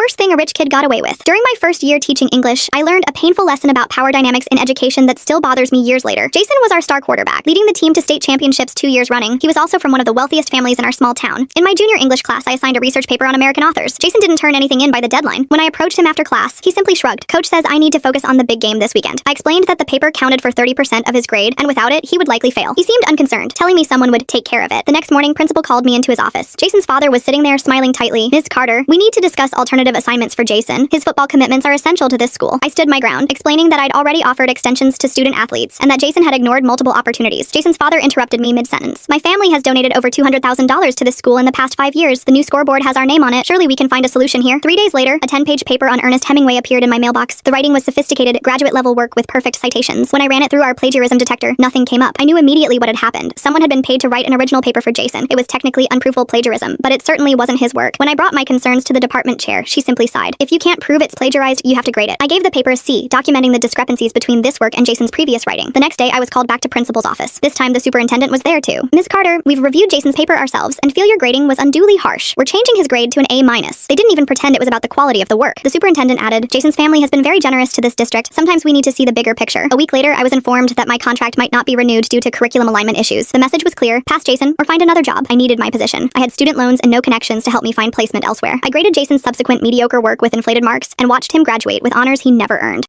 first thing a rich kid got away with. During my first year teaching English, I learned a painful lesson about power dynamics in education that still bothers me years later. Jason was our star quarterback, leading the team to state championships 2 years running. He was also from one of the wealthiest families in our small town. In my junior English class, I assigned a research paper on American authors. Jason didn't turn anything in by the deadline. When I approached him after class, he simply shrugged. Coach says I need to focus on the big game this weekend. I explained that the paper counted for 30% of his grade, and without it, he would likely fail. He seemed unconcerned, telling me someone would take care of it. The next morning, principal called me into his office. Jason's father was sitting there smiling tightly. "Ms. Carter, we need to discuss alternative assignments for Jason. His football commitments are essential to this school." I stood my ground, explaining that I'd already offered extensions to student athletes, and that Jason had ignored multiple opportunities. Jason's father interrupted me mid-sentence. "My family has donated over $200,000 to this school in the past 5 years. The new scoreboard has our name on it. Surely we can find a solution here." 3 days later, a 10-page paper on Ernest Hemingway appeared in my mailbox. The writing was sophisticated, graduate-level work with perfect citations. When I ran it through our plagiarism detector, nothing came up. I knew immediately what had happened. Someone had been paid to write an original paper for Jason. It was technically unprovable plagiarism, but it certainly wasn't his work. When I brought my concerns to the department chair, she simply sighed. "If you can't prove it's plagiarized, you have to grade it." I gave the paper a C, documenting the discrepancies between this work and Jason's previous writing. The next day, I was called back to principal's office. This time, the superintendent was there too. "Ms. Carter, we've reviewed Jason's paper ourselves and feel your grading was unduly harsh. We're changing his grade to an A-. They didn't even pretend it was about the quality of the work." The superintendent added, "Jason's family has been very generous to this district. Sometimes we need to see the bigger picture." A week later, I was informed that my contract might not be renewed due to curriculum alignment issues. The message was clear: pass Jason or find another job. I needed my position. I had student loans and no connections to help me find placement elsewhere. I graded Jason's subsequent mediocre work with inflated marks and watched him graduate with honors he never earned.